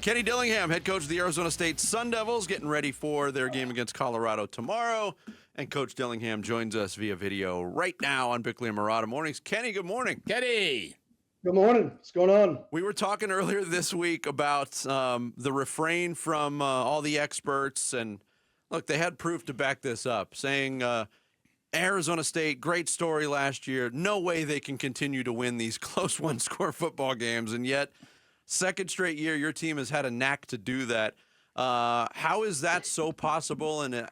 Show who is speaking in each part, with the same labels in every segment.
Speaker 1: Kenny Dillingham, head coach of the Arizona State Sun Devils, getting ready for their game against Colorado tomorrow. And Coach Dillingham joins us via video right now on Bickley Marotta Mornings. Kenny, good morning.
Speaker 2: Getty.
Speaker 3: Good morning. What's going on?
Speaker 1: We were talking earlier this week about the refrain from all the experts. And look, they had proof to back this up, saying Arizona State, great story last year. No way they can continue to win these close one-score football games. And yet, second straight year, your team has had a knack to do that. How is that so possible? And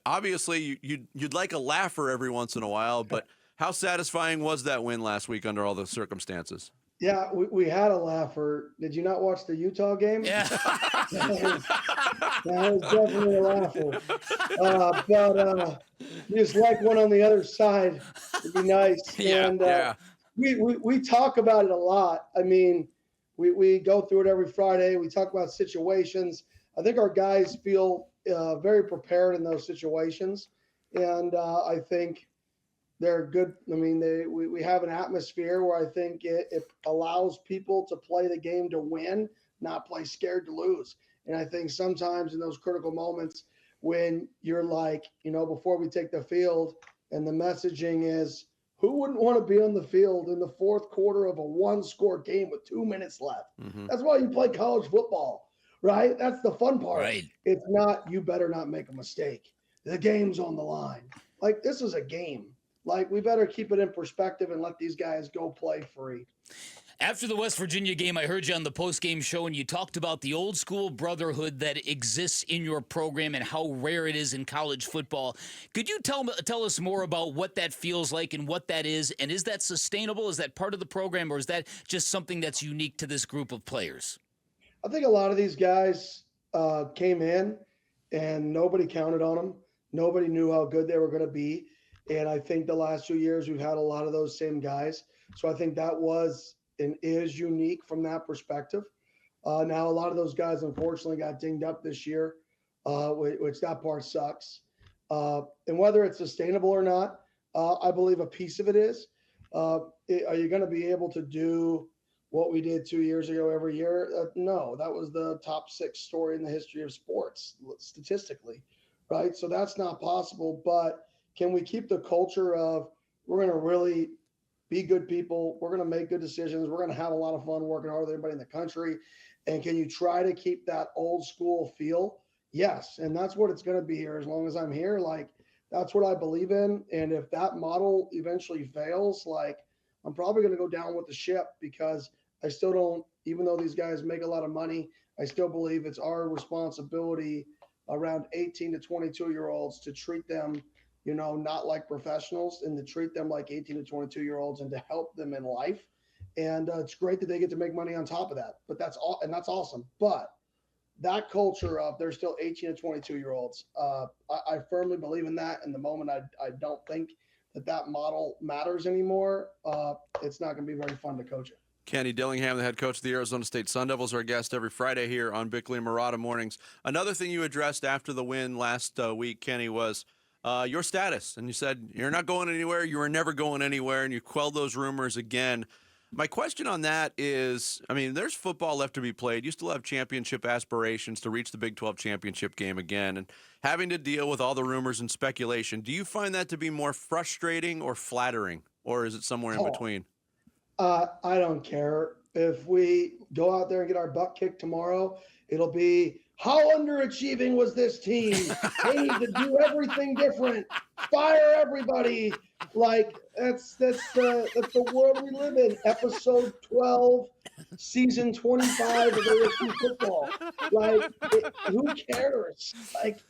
Speaker 1: obviously, you'd like a laugher every once in a while, but how satisfying was that win last week under all the circumstances?
Speaker 3: Yeah, we had a laugher. Did you not watch the Utah game?
Speaker 2: Yeah.
Speaker 3: that was definitely a laugher. But just like one on the other side would be nice.
Speaker 1: Yeah.
Speaker 3: We talk about it a lot. I mean, we go through it every Friday. We talk about situations. I think our guys feel very prepared in those situations. And I think they're good. I mean, we have an atmosphere where I think it allows people to play the game to win, not play scared to lose. And I think sometimes in those critical moments when you're like, before we take the field and the messaging is, who wouldn't want to be on the field in the fourth quarter of a one-score game with 2 minutes left? Mm-hmm. That's why you play college football, right? That's the fun part.
Speaker 2: Right.
Speaker 3: It's not, you better not make a mistake. The game's on the line. Like, this is a game. Like, we better keep it in perspective and let these guys go play free.
Speaker 2: After the West Virginia game, I heard you on the post-game show, and you talked about the old-school brotherhood that exists in your program and how rare it is in college football. Could you tell us more about what that feels like and what that is? And is that sustainable? Is that part of the program, or is that just something that's unique to this group of players?
Speaker 3: I think a lot of these guys came in, and nobody counted on them. Nobody knew how good they were going to be. And I think the last 2 years, we've had a lot of those same guys. So I think that was and is unique from that perspective. Now, a lot of those guys, unfortunately, got dinged up this year, which that part sucks. And whether it's sustainable or not, I believe a piece of it is. Are you going to be able to do what we did 2 years ago every year? No, that was the top 6 story in the history of sports, statistically, right? So that's not possible. But can we keep the culture of we're going to really be good people, we're going to make good decisions, we're going to have a lot of fun working hard with everybody in the country, and can you try to keep that old school feel? Yes, and that's what it's going to be here as long as I'm here. Like, that's what I believe in, and if that model eventually fails, like, I'm probably going to go down with the ship because I still don't, even though these guys make a lot of money, I still believe it's our responsibility around 18 to 22-year-olds to treat them not like professionals and to treat them like 18 to 22-year-olds and to help them in life. And it's great that they get to make money on top of that, but that's all. And that's awesome. But that culture of they're still 18 to 22-year-olds, I firmly believe in that. And the moment I don't think that model matters anymore, it's not going to be very fun to coach it.
Speaker 1: Kenny Dillingham, the head coach of the Arizona State Sun Devils, our guest every Friday here on Bickley Marotta Mornings. Another thing you addressed after the win last week, Kenny, was your status. And you said you're not going anywhere, you were never going anywhere, and you quelled those rumors again. My question on that is, I mean, there's football left to be played. You still have championship aspirations to reach the Big 12 championship game again, and having to deal with all the rumors and speculation. Do you find that to be more frustrating or flattering, or is it somewhere in between?
Speaker 3: I don't care. If we go out there and get our butt kicked tomorrow, it'll be, how underachieving was this team? They need to do everything different. Fire everybody. Like, that's the world we live in. Episode 12, season 25 of ASU football. Like, who cares? Like,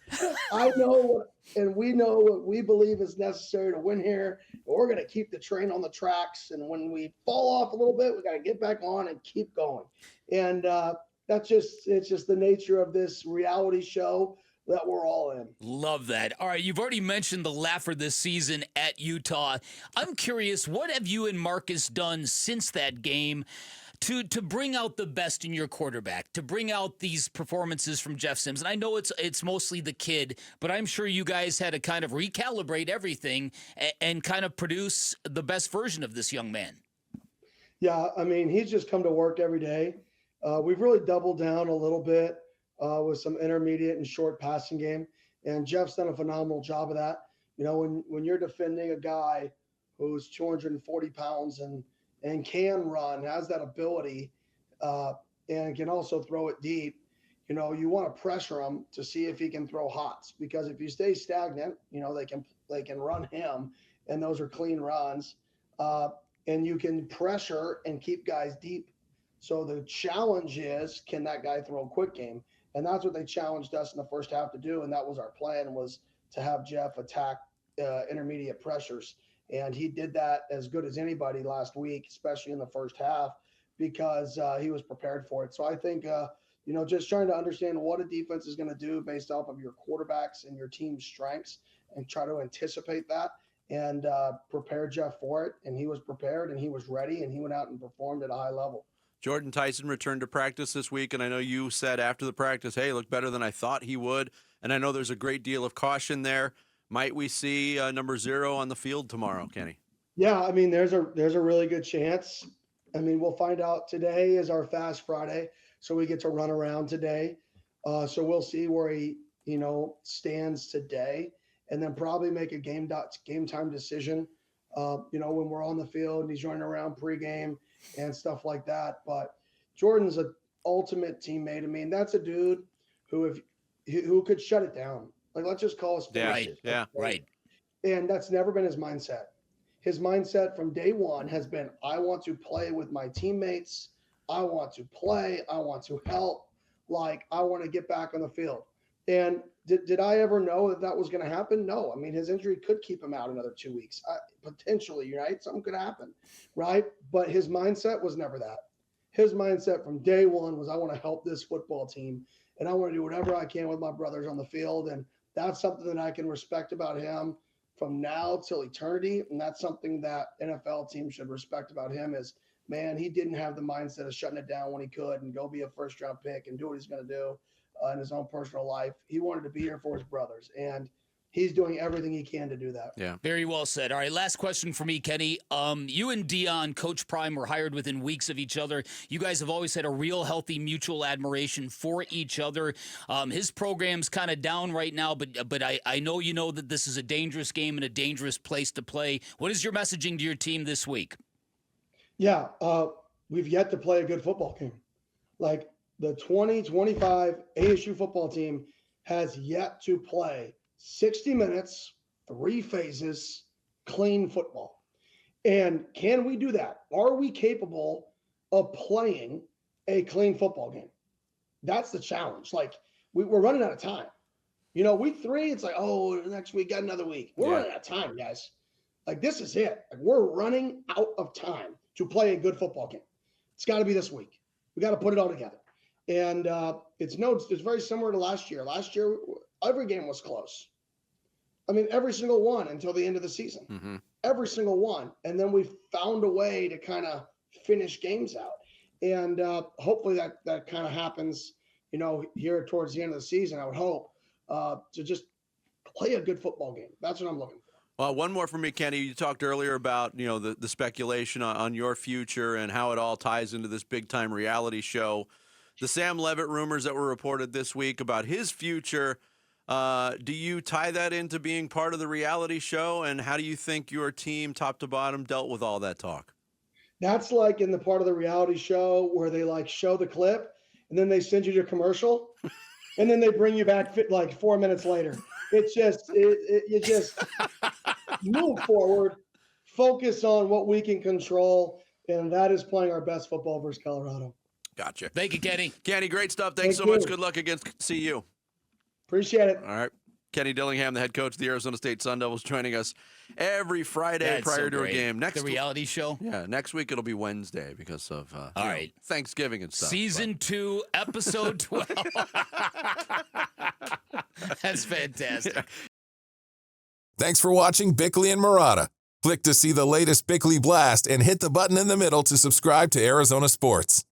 Speaker 3: I know and we know what we believe is necessary to win here. We're going to keep the train on the tracks. And when we fall off a little bit, we got to get back on and keep going. And it's just the nature of this reality show that we're all in.
Speaker 2: Love that. All right, you've already mentioned the laugher this season at Utah. I'm curious, what have you and Marcus done since that game to bring out the best in your quarterback, to bring out these performances from Jeff Sims? And I know it's mostly the kid, but I'm sure you guys had to kind of recalibrate everything and kind of produce the best version of this young man.
Speaker 3: Yeah, I mean, he's just come to work every day. We've really doubled down a little bit with some intermediate and short passing game, and Jeff's done a phenomenal job of that. You know, when you're defending a guy who's 240 pounds and can run, has that ability, and can also throw it deep, you know, you want to pressure him to see if he can throw hots, because if you stay stagnant, you know, they can run him, and those are clean runs, and you can pressure and keep guys deep. So the challenge is, can that guy throw a quick game? And that's what they challenged us in the first half to do, and that was our plan, was to have Jeff attack intermediate pressures. And he did that as good as anybody last week, especially in the first half, because he was prepared for it. So I think, you know, just trying to understand what a defense is going to do based off of your quarterbacks and your team's strengths, and try to anticipate that and prepare Jeff for it. And he was prepared, and he was ready, and he went out and performed at a high level.
Speaker 1: Jordyn Tyson returned to practice this week, and I know you said after the practice, hey, looked better than I thought he would. And I know there's a great deal of caution there. Might we see number 0 on the field tomorrow, Kenny?
Speaker 3: Yeah, I mean, there's a really good chance. I mean, we'll find out. Today is our Fast Friday, so we get to run around today. So we'll see where he, you know, stands today, and then probably make a game time decision, you know, when we're on the field and he's running around pregame and stuff like that. But Jordan's an ultimate teammate. I mean, that's a dude who could shut it down. Like, let's just call us.
Speaker 2: Right.
Speaker 3: And that's never been his mindset. His mindset from day one has been, I want to play with my teammates. I want to play. I want to help. Like, I want to get back on the field. And did I ever know that was going to happen? No. I mean, his injury could keep him out another 2 weeks, potentially, right? Something could happen, right? But his mindset was never that. His mindset from day one was, I want to help this football team, and I want to do whatever I can with my brothers on the field. And that's something that I can respect about him from now till eternity. And that's something that NFL teams should respect about him is, man, he didn't have the mindset of shutting it down when he could and go be a first-round pick and do what he's going to do in his own personal life. He wanted to be here for his brothers, and he's doing everything he can to do that.
Speaker 2: Yeah. Very well said. All right, last question for me, Kenny. You and Deion, Coach Prime, were hired within weeks of each other. You guys have always had a real healthy mutual admiration for each other. His program's kind of down right now, but I know you know that this is a dangerous game and a dangerous place to play. What is your messaging to your team this week?
Speaker 3: Yeah, we've yet to play a good football game. Like, the 2025 ASU football team has yet to play 60 minutes, 3 phases, clean football. And can we do that? Are we capable of playing a clean football game? That's the challenge. Like, we're running out of time. You know, week 3, it's like, oh, next week, got another week. We're running out of time, guys. Like, this is it. Like, we're running out of time to play a good football game. It's got to be this week. We got to put it all together. And it's very similar to last year. Last year, every game was close. I mean, every single one until the end of the season. Mm-hmm. Every single one. And then we found a way to kind of finish games out. And hopefully that kind of happens, you know, here towards the end of the season, I would hope, to just play a good football game. That's what I'm looking for.
Speaker 1: Well, one more for me, Kenny. You talked earlier about, you know, the speculation on your future and how it all ties into this big-time reality show. The Sam Levitt rumors that were reported this week about his future, do you tie that into being part of the reality show? And how do you think your team, top to bottom, dealt with all that talk?
Speaker 3: That's like in the part of the reality show where they like show the clip and then they send you your commercial and then they bring you back like 4 minutes later. It's just, you just move forward, focus on what we can control, and that is playing our best football versus Colorado.
Speaker 1: Gotcha.
Speaker 2: Thank you, Kenny.
Speaker 1: Kenny, great stuff. Thanks so much. Good luck against CU.
Speaker 3: Appreciate it.
Speaker 1: All right. Kenny Dillingham, the head coach of the Arizona State Sun Devils, joining us every Friday prior to a game.
Speaker 2: The reality show?
Speaker 1: Yeah, next week it'll be Wednesday because of
Speaker 2: all right.
Speaker 1: Thanksgiving and stuff.
Speaker 2: Season 2, episode 12. That's fantastic. Yeah.
Speaker 4: Thanks for watching Bickley and Marotta. Click to see the latest Bickley Blast and hit the button in the middle to subscribe to Arizona Sports.